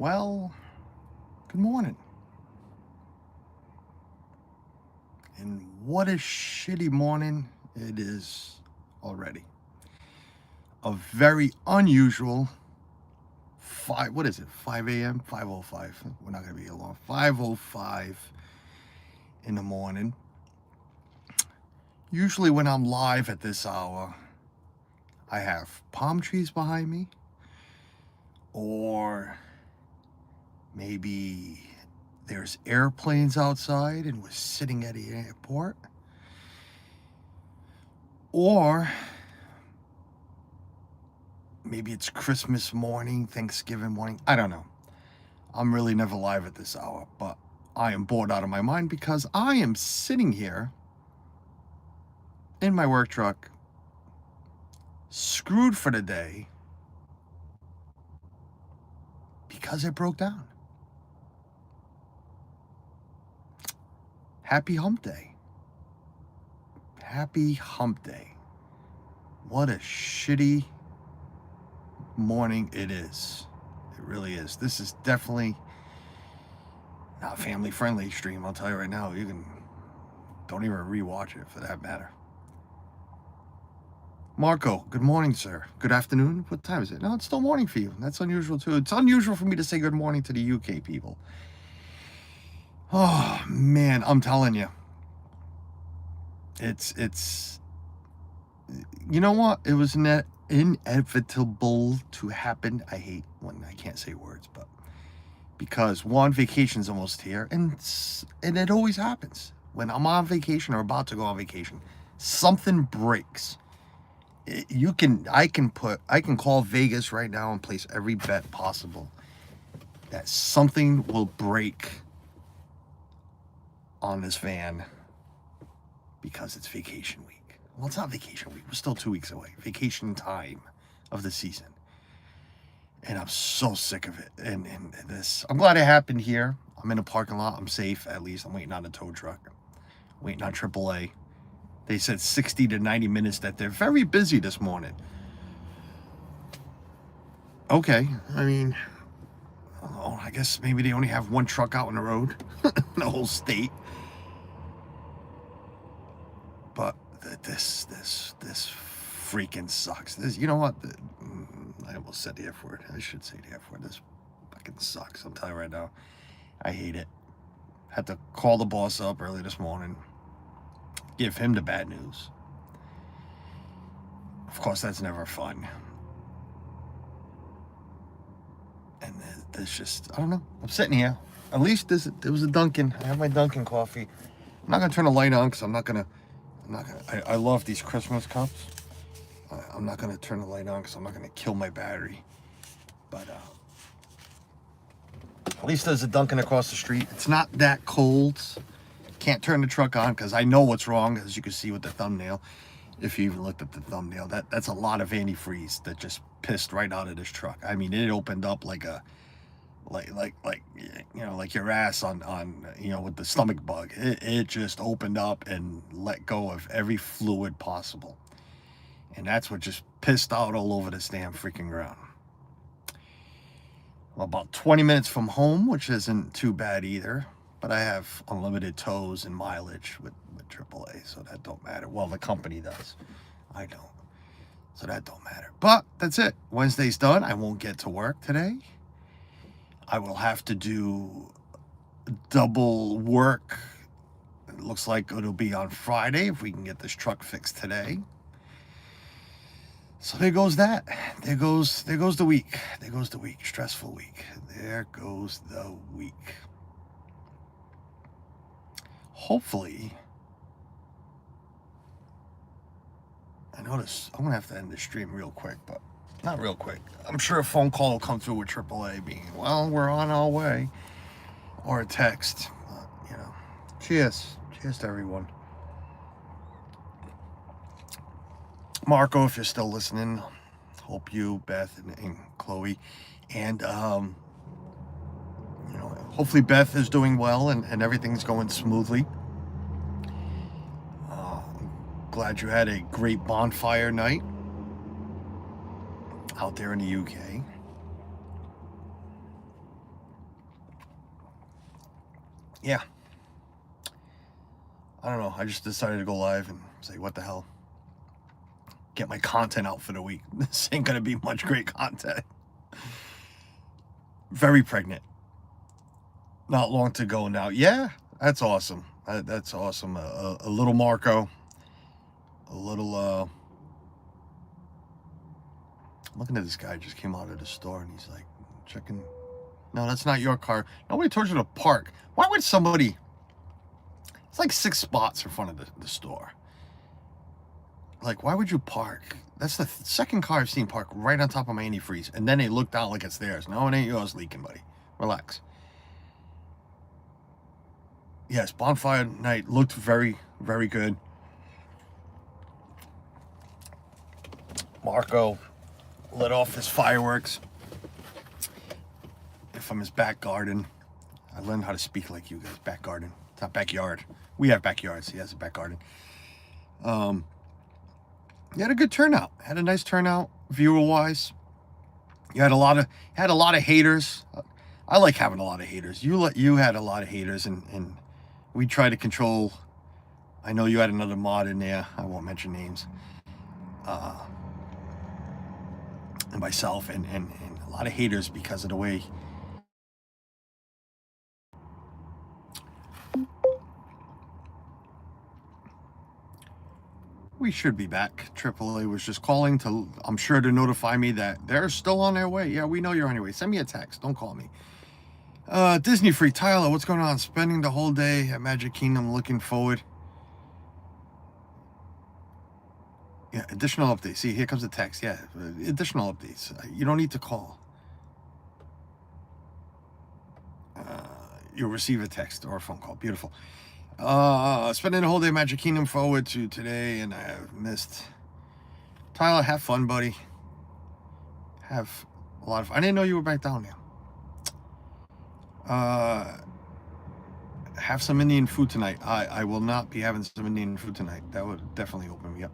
Well, good morning. And what a shitty morning it is already. A very unusual 5 a.m.? 5:05. We're not going to be here long. 5:05 in the morning. Usually when I'm live at this hour, I have palm trees behind me, or maybe there's airplanes outside and we're sitting at the airport, or maybe it's Christmas morning, Thanksgiving morning. I don't know. I'm really never live at this hour, but I am bored out of my mind because I am sitting here in my work truck, screwed for the day because it broke down. Happy hump day. Happy hump day. What a shitty morning it is. It really is. This is definitely not a family friendly stream, I'll tell you right now. Don't even rewatch it for that matter. Marco, good morning, sir. Good afternoon. What time is it? No, it's still morning for you. That's unusual too. It's unusual for me to say good morning to the UK people. Oh man, I'm telling you. It's you know what? It was inevitable to happen. I hate when I can't say words, but because one, vacation's almost here, and it always happens. When I'm on vacation or about to go on vacation, something breaks. I can call Vegas right now and place every bet possible that something will break on this van because it's vacation week. Well, it's not vacation week. We're still 2 weeks away. Vacation time of the season. And I'm so sick of it. And this, I'm glad it happened here. I'm in a parking lot. I'm safe, at least. I'm waiting on a tow truck. Waiting on AAA. They said 60 to 90 minutes that they're very busy this morning. Okay, I mean, I guess maybe they only have one truck out on the road in the whole state. But this freaking sucks. You know what? I almost said the F word. I should say the F word. This fucking sucks. I'm telling you right now. I hate it. Had to call the boss up early this morning. Give him the bad news. Of course, that's never fun. And there's just, I don't know. I'm sitting here. At least there was a Dunkin'. I have my Dunkin' coffee. I'm not going to turn the light on because I love these Christmas cups. I'm not going to turn the light on because I'm not going to kill my battery. But at least there's a Dunkin' across the street. It's not that cold. Can't turn the truck on because I know what's wrong, as you can see with the thumbnail. If you even looked at the thumbnail, that's a lot of antifreeze that just pissed right out of this truck. I mean, it opened up like your ass on with the stomach bug. It just opened up and let go of every fluid possible, and that's what just pissed out all over this damn freaking ground. I'm about 20 minutes from home, which isn't too bad either. But I have unlimited tows and mileage with AAA, so that don't matter. Well, the company does. I don't. So that don't matter. But that's it. Wednesday's done. I won't get to work today. I will have to do double work. It looks like it'll be on Friday if we can get this truck fixed today. So there goes that. There goes the week. There goes the week. Stressful week. There goes the week. Hopefully, I notice I'm gonna have to end the stream real quick, but not real quick. I'm sure a phone call will come through with AAA being, well, we're on our way, or a text. Cheers to everyone. Marco, if you're still listening, hope you, Beth, and Chloe, and hopefully Beth is doing well and everything's going smoothly. Glad you had a great bonfire night out there in the UK. yeah, I don't know. I just decided to go live and say, what the hell? Get my content out for the week. This ain't going to be much great content. Very pregnant. Not long to go now. Yeah, that's awesome. That's awesome. A little Marco. A little, looking at this guy just came out of the store and he's like, checking. No, that's not your car. Nobody told you to park. Why would somebody? It's like 6 spots in front of the store. Like, why would you park? That's the second car I've seen park right on top of my antifreeze. And then they look down like it's theirs. No, it ain't yours leaking, buddy. Relax. Yes, bonfire night looked very, very good. Marco lit off his fireworks from his back garden. I learned how to speak like you guys. Back garden. It's not backyard. We have backyards. He has a back garden. You had a good turnout. Had a nice turnout, viewer-wise. You had a lot of haters. I like having a lot of haters. You had a lot of haters, and we try to control. I know you had another mod in there. I won't mention names. And myself, and a lot of haters because of the way. We should be back. AAA was just calling to, I'm sure, to notify me that they're still on their way. Yeah, we know you're on your way. Send me a text. Don't call me. Disney Free. Tyler, what's going on? Spending the whole day at Magic Kingdom. Looking forward. Yeah, additional updates. See, here comes the text. Yeah, additional updates. You don't need to call. You'll receive a text or a phone call. Beautiful. Spending the whole day at Magic Kingdom. Forward to today, and I have missed. Tyler, have fun, buddy. Have a lot of fun. I didn't know you were back down there. Have some Indian food tonight. I will not be having some Indian food tonight. That would definitely open me up.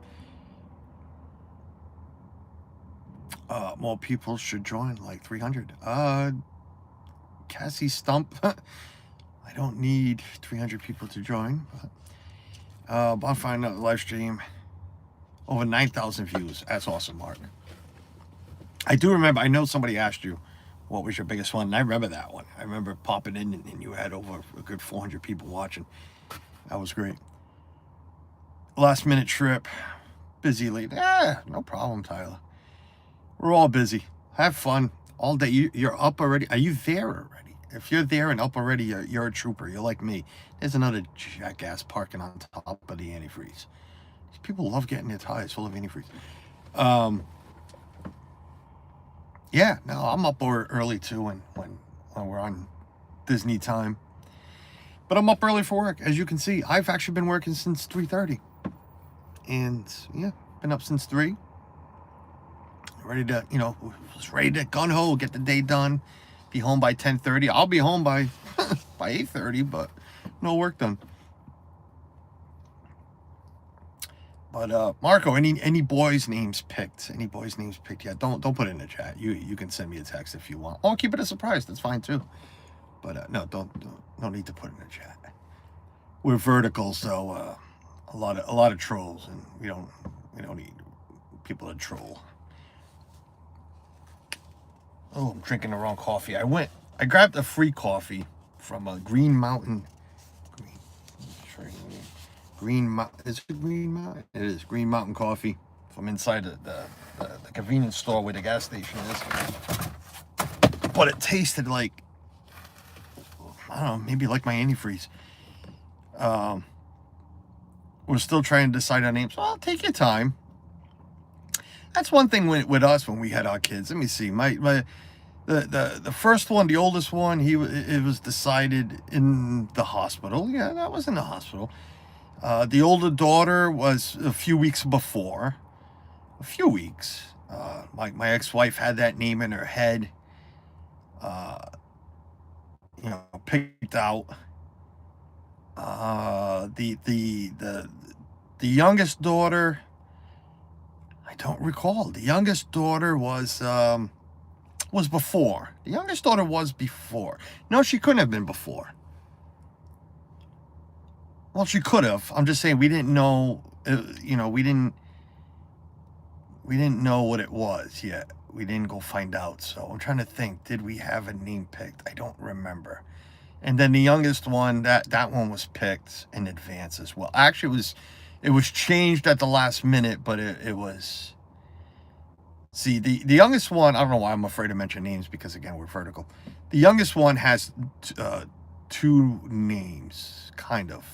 More people should join, like 300. Cassie Stump. I don't need 300 people to join, but bonfire live stream, over 9,000 views. That's awesome, Mark. I do remember. I know somebody asked you what was your biggest one, and I remember that one. I remember popping in, and you had over a good 400 people watching. That was great. Last minute trip, busy late. No problem, Tyler. We're all busy. Have fun all day. You're up already. Are you there already? If you're there and up already, you're a trooper. You're like me. There's another jackass parking on top of the antifreeze. These people love getting their tires full of antifreeze. Yeah, no, I'm up early too when we're on Disney time. But I'm up early for work. As you can see, I've actually been working since 3:30. And yeah, been up since 3. Ready to, was ready to gun ho, get the day done. Be home by 10:30. I'll be home by 8:30, but no work done. But Marco, any boys' names picked? Any boys' names picked yet? Don't put it in the chat. You can send me a text if you want. I'll keep it a surprise. That's fine too. But no, no need to put it in the chat. We're vertical, so a lot of trolls, and we don't need people to troll. Oh, I'm drinking the wrong coffee. I grabbed a free coffee from a Green Mountain. Is it Green Mountain? It is Green Mountain Coffee from inside the convenience store where the gas station is. But it tasted like, I don't know, maybe like my antifreeze. We're still trying to decide our names. Well, take your time. That's one thing with us when we had our kids. Let me see. The first one, the oldest one, it was decided in the hospital. Yeah, that was in the hospital. The older daughter was a few weeks before. A few weeks. My ex-wife had that name in her head. Picked out. The youngest daughter, I don't recall. The youngest daughter was before. The youngest daughter was before. No, she couldn't have been before. Well, she could have. I'm just saying we didn't know. We didn't know what it was yet. We didn't go find out. So I'm trying to think. Did we have a name picked? I don't remember. And then the youngest one, that one was picked in advance as well. Actually, it was changed at the last minute, but it was. See, the youngest one, I don't know why I'm afraid to mention names because, again, we're vertical. The youngest one has two names, kind of.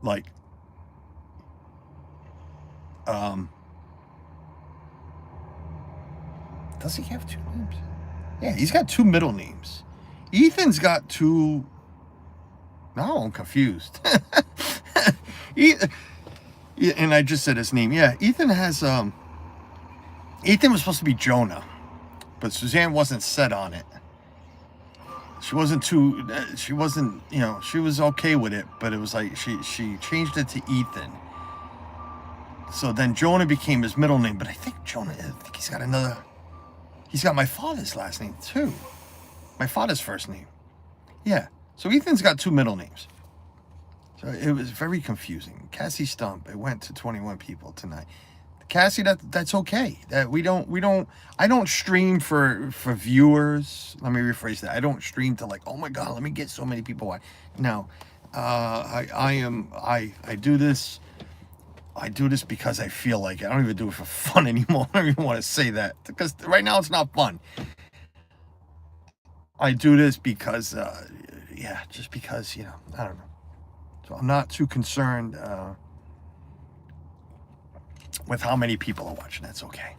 Like, does he have two names? Yeah, he's got two middle names. Ethan's got two. Now I'm confused. Yeah, and I just said his name. Yeah, Ethan has. Ethan was supposed to be Jonah, but Suzanne wasn't set on it. She wasn't too. She wasn't. She was okay with it, but it was like she changed it to Ethan. So then Jonah became his middle name, but I think he's got another. He's got my father's last name too. My father's first name. Yeah. So Ethan's got two middle names. So it was very confusing. Cassie Stump. It went to 21 people tonight. Cassie, that's okay. That I don't stream for viewers. Let me rephrase that. I don't stream to like, oh my God, let me get so many people. No. I do this. I do this because I feel like it. I don't even do it for fun anymore. I don't even want to say that because right now it's not fun. I do this because, just because, I don't know. So I'm not too concerned with how many people are watching. That's okay.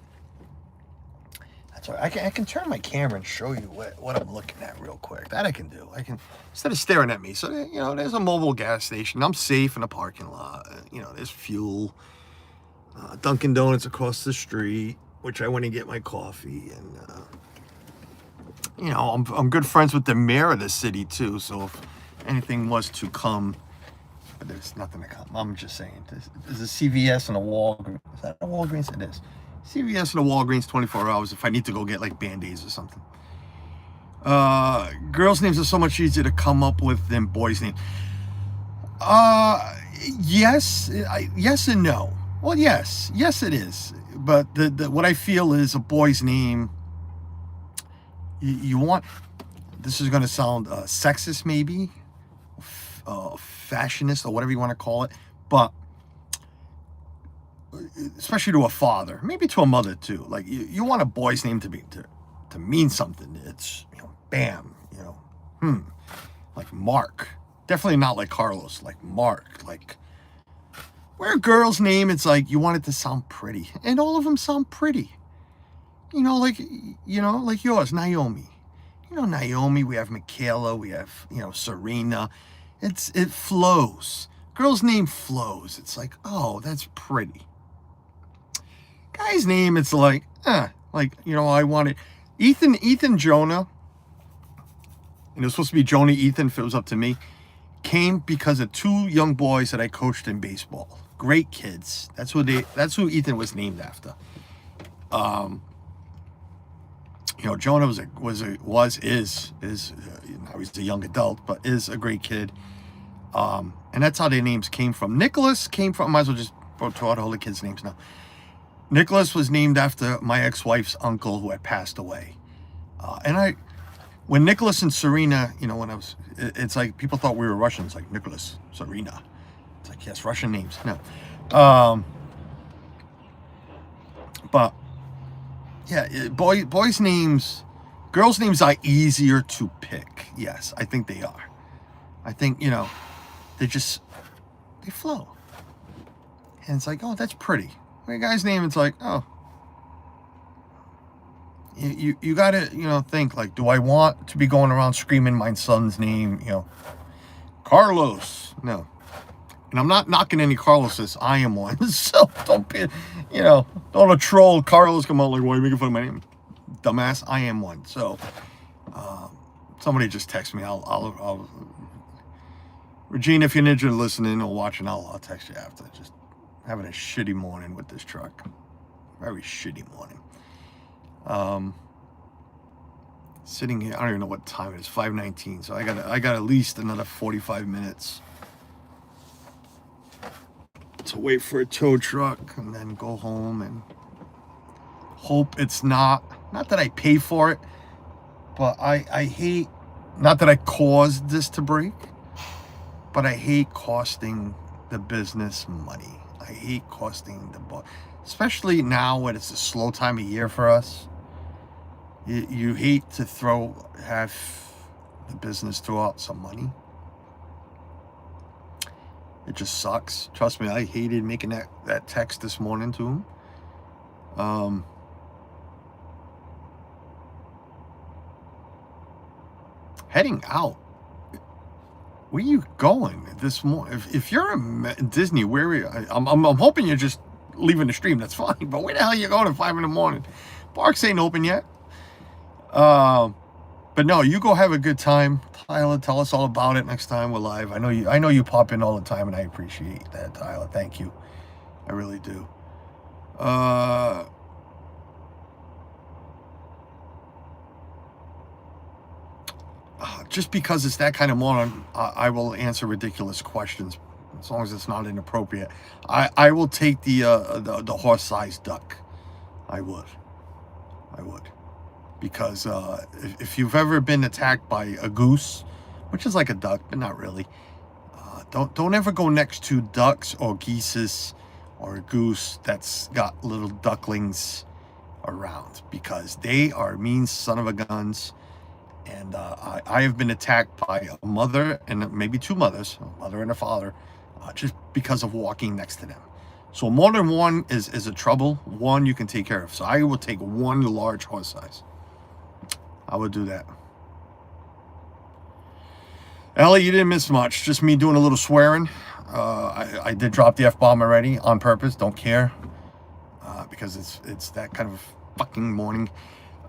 That's all right. I can turn my camera and show you what I'm looking at real quick. That I can do. I can, instead of staring at me. So, there's a mobile gas station. I'm safe in a parking lot. There's fuel. Dunkin' Donuts across the street, which I went and get my coffee. And, I'm good friends with the mayor of the city, too. So if anything was to come, but there's nothing to come. I'm just saying. There's a CVS and a Walgreens. Is that a Walgreens? It is. CVS and a Walgreens 24 hours if I need to go get like Band-Aids or something. Girls' names are so much easier to come up with than boys' names. Yes and no. Well, yes it is. But what I feel is a boy's name. You want. This is going to sound sexist, maybe, fashionist, or whatever you want to call it, but especially to a father, maybe to a mother too. Like you want a boy's name to mean something. It's bam, like Mark. Definitely not like Carlos. Like Mark. Like where a girl's name, it's like you want it to sound pretty, and all of them sound pretty. Like yours, Naomi. Naomi. We have Michaela. We have Serena. It flows. Girl's name flows. It's like, oh, that's pretty. Guy's name, it's like, I wanted Ethan Jonah, and it was supposed to be Jonah Ethan if it was up to me, came because of two young boys that I coached in baseball. Great kids. That's who Ethan was named after. Jonah is now he's a young adult, but is a great kid. And that's how their names came from. Nicholas came from, I might as well just throw out all the kids' names now. Nicholas was named after my ex-wife's uncle who had passed away. When Nicholas and Serena, it's like people thought we were Russians, like Nicholas, Serena. It's like, yes, Russian names. No. But, yeah, boys' names, girls' names are easier to pick. Yes, I think they are. I think, they flow. And it's like, oh, that's pretty. My guy's name, it's like, oh. You got to, think, like, do I want to be going around screaming my son's name, Carlos? No. And I'm not knocking any Carloses. I am one. So don't be, don't a troll Carlos come out like, why are you making fun of my name? Dumbass, I am one. So somebody just text me. I'll Regina, if you're interested in listening or watching, I'll text you after. Just having a shitty morning with this truck. Very shitty morning. Sitting here, I don't even know what time it is. 5:19. So I got at least another 45 minutes to wait for a tow truck and then go home and hope it's not that I pay for it, but I hate, not that I caused this to break, but I hate costing the business money. I hate costing the boss, especially now when it's a slow time of year for us. You hate to have the business throw out some money. It just sucks. Trust me, I hated making that text this morning to him. Heading out. Where are you going this morning? If you're in Disney, where are you? I'm hoping you're just leaving the stream. That's fine. But where the hell are you going at 5 a.m? Parks ain't open yet. But no, you go have a good time. Tyler, tell us all about it next time we're live. I know you pop in all the time, and I appreciate that, Tyler. Thank you. I really do. Just because it's that kind of morning, I will answer ridiculous questions as long as it's not inappropriate. I will take the horse-sized duck. I would. Because if you've ever been attacked by a goose, which is like a duck, but not really, don't ever go next to ducks or geese or a goose that's got little ducklings around, because they are mean son of a guns. And I have been attacked by a mother and maybe two mothers, a mother and a father, just because of walking next to them. So more than one is a trouble. One you can take care of. So I will take one large horse size. I would do that. Ellie, you didn't miss much. Just me doing a little swearing. I did drop the F-bomb already on purpose. Don't care. Because it's that kind of fucking morning.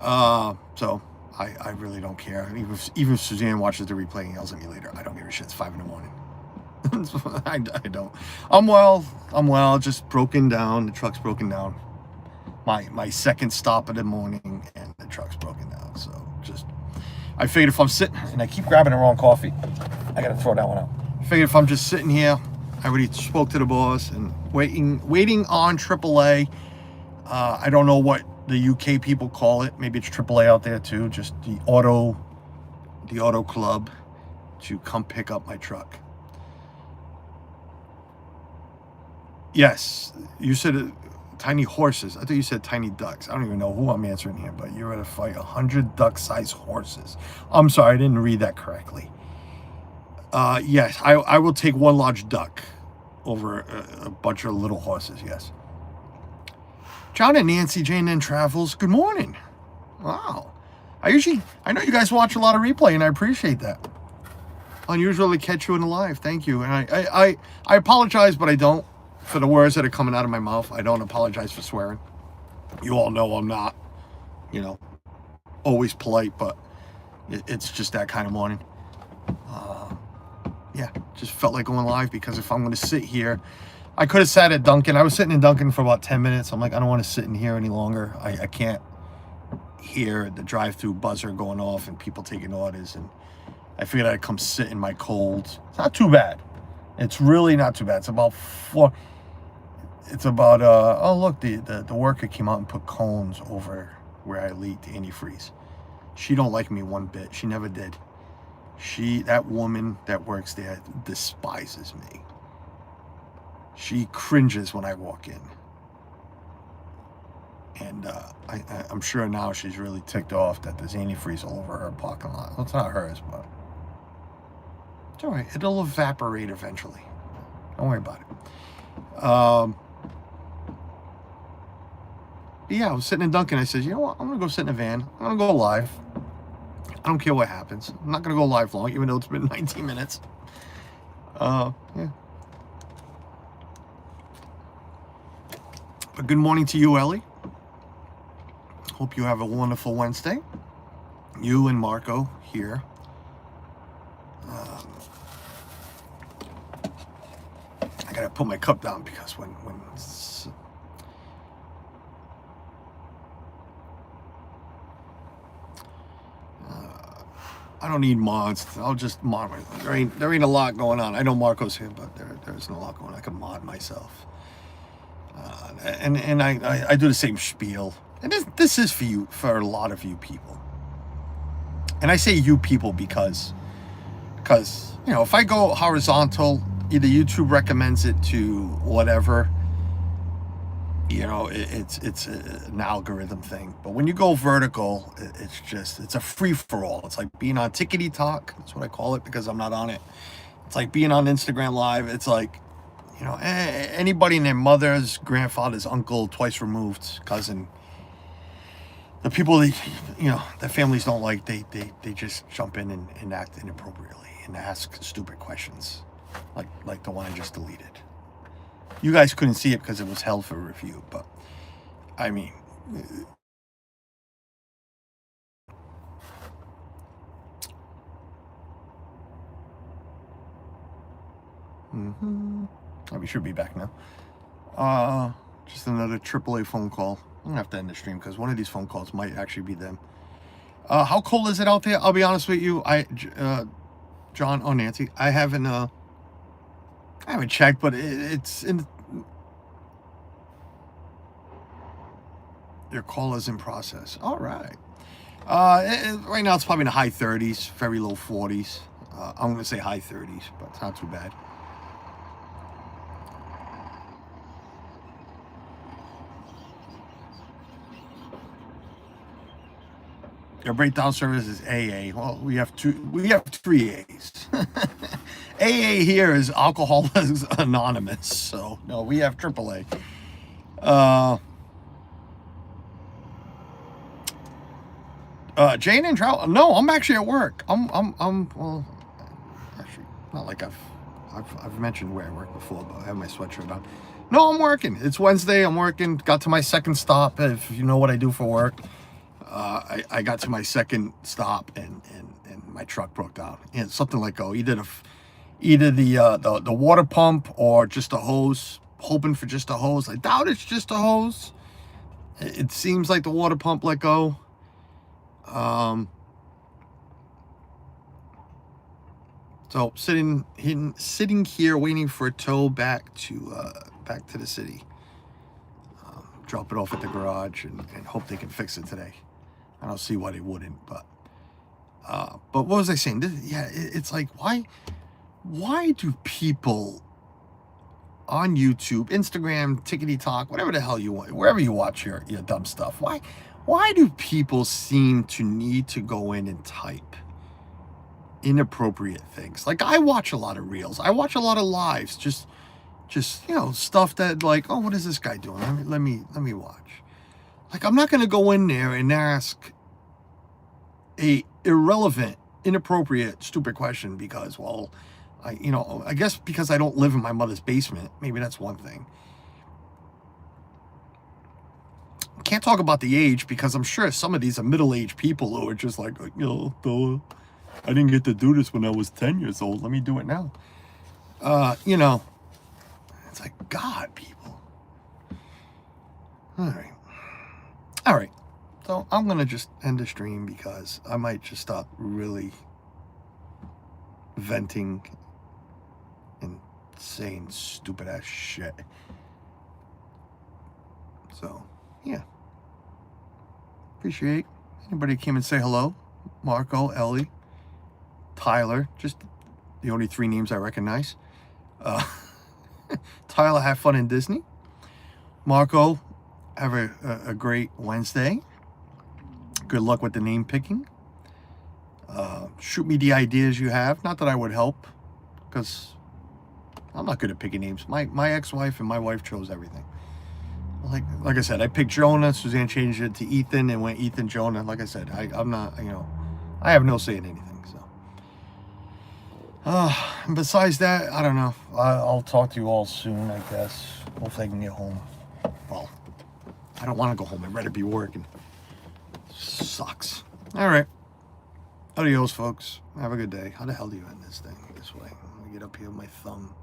So I really don't care. Even if Suzanne watches the replay and yells at me later, I don't give a shit. It's 5 a.m. I don't. I'm well. Just broken down. The truck's broken down. My second stop of the morning, and the truck's broken down. So I figured if I'm sitting, and I keep grabbing the wrong coffee, I gotta throw that one out. I figured if I'm just sitting here, I already spoke to the boss and waiting on AAA. I don't know what the UK people call it. Maybe it's AAA out there too. Just the auto club to come pick up my truck. Yes, you said tiny horses. I thought you said tiny ducks. I don't even know who I'm answering here, but you're going to fight 100 duck-sized horses. I'm sorry, I didn't read that correctly. Yes, I will take one large duck over a bunch of little horses, yes. John and Nancy Jane Travels, good morning. Wow. I know you guys watch a lot of replay, and I appreciate that. Unusual to catch you in the live. Thank you. And I apologize, but I don't. For the words that are coming out of my mouth, I don't apologize for swearing. You all know I'm not, always polite, but it's just that kind of morning. Yeah, just felt like going live, because if I'm going to sit here, I could have sat at Dunkin'. I was sitting in Dunkin' for about 10 minutes. I'm like, I don't want to sit in here any longer. I can't hear the drive-through buzzer going off and people taking orders. And I figured I'd come sit in my cold. It's not too bad. It's really not too bad. It's about oh look, the worker came out and put cones over where I leak the antifreeze. She don't like me one bit. She never did. That woman that works there despises me. She cringes when I walk in. And I'm sure now she's really ticked off that there's antifreeze all over her parking lot. Well, it's not hers, but it's all right. It'll evaporate eventually. Don't worry about it. But yeah, I was sitting in Dunkin'. I said, you know what? I'm going to go sit in a van. I'm going to go live. I don't care what happens. I'm not going to go live long, even though it's been 19 minutes. Yeah. But good morning to you, Ellie. Hope you have a wonderful Wednesday. You and Marco here. I gotta put my cup down, because when I don't need mods. I'll just mod. There ain't a lot going on. I know Marco's here, but there isn't a lot going on. I can mod myself. And I do the same spiel. And this is for a lot of you people. And I say you people because if I go horizontal, either YouTube recommends it to whatever, it's an algorithm thing. But when you go vertical, it's a free-for-all. It's like being on Tickety Talk. That's what I call it because I'm not on it. It's like being on Instagram Live. It's like, anybody and their mother's, grandfather's, uncle, twice removed, cousin, the people that families don't like, they just jump in and act inappropriately and ask stupid questions, like the one I just deleted. You guys couldn't see it because it was held for review, but I mean, we should be back now. Just another AAA phone call. I'm gonna have to end the stream because one of these phone calls might actually be them. How cold is it out there? I'll be honest with you. John, Nancy, I haven't checked, but it's in. Your call is in process. All right. Right now it's probably in the high 30s, very low 40s. I'm gonna say high 30s, but it's not too bad. Your breakdown service is AA. Well, we have 3 A's. AA here is Alcoholics Anonymous. So no, we have AAA. Jane and Trout. No, I'm actually at work. Well, actually, not like I've mentioned where I work before, but I have my sweatshirt on. No, I'm working. It's Wednesday. I'm working. Got to my second stop. If you know what I do for work. I got to my second stop and my truck broke down. And something like either the water pump or just a hose. Hoping for just a hose. I doubt it's just a hose. It seems like the water pump let go. So sitting here waiting for a tow back to the city. Drop it off at the garage and hope they can fix it today. I don't see why they wouldn't, but what was I saying? It's like, why do people on YouTube, Instagram, Tickety Talk, whatever the hell you want, wherever you watch your dumb stuff, why do people seem to need to go in and type inappropriate things? Like, I watch a lot of reels, I watch a lot of lives, just stuff that, like, oh, what is this guy doing? Let me watch. Like, I'm not going to go in there and ask a irrelevant, inappropriate, stupid question because, well, I guess because I don't live in my mother's basement. Maybe that's one thing. Can't talk about the age because I'm sure some of these are middle-aged people who are just like, I didn't get to do this when I was 10 years old. Let me do it now. It's like, God, people. All right. So I'm going to just end the stream because I might just stop really venting and saying stupid ass shit. So, yeah. Appreciate anybody who came and say hello. Marco, Ellie, Tyler, just the only 3 names I recognize. Tyler, have fun in Disney. Marco, have a great Wednesday. Good luck with the name picking. Shoot me the ideas you have. Not that I would help, because I'm not good at picking names. My ex-wife and my wife chose everything. Like I said, I picked Jonah. Suzanne changed it to Ethan and went Ethan Jonah. Like I said, I'm not, I have no say in anything. So, and besides that, I don't know. I'll talk to you all soon, I guess. Hopefully I can get home. Well, I don't want to go home. I'd rather be working. Sucks. All right. Adios, folks. Have a good day. How the hell do you end this thing? This way. Let me get up here with my thumb.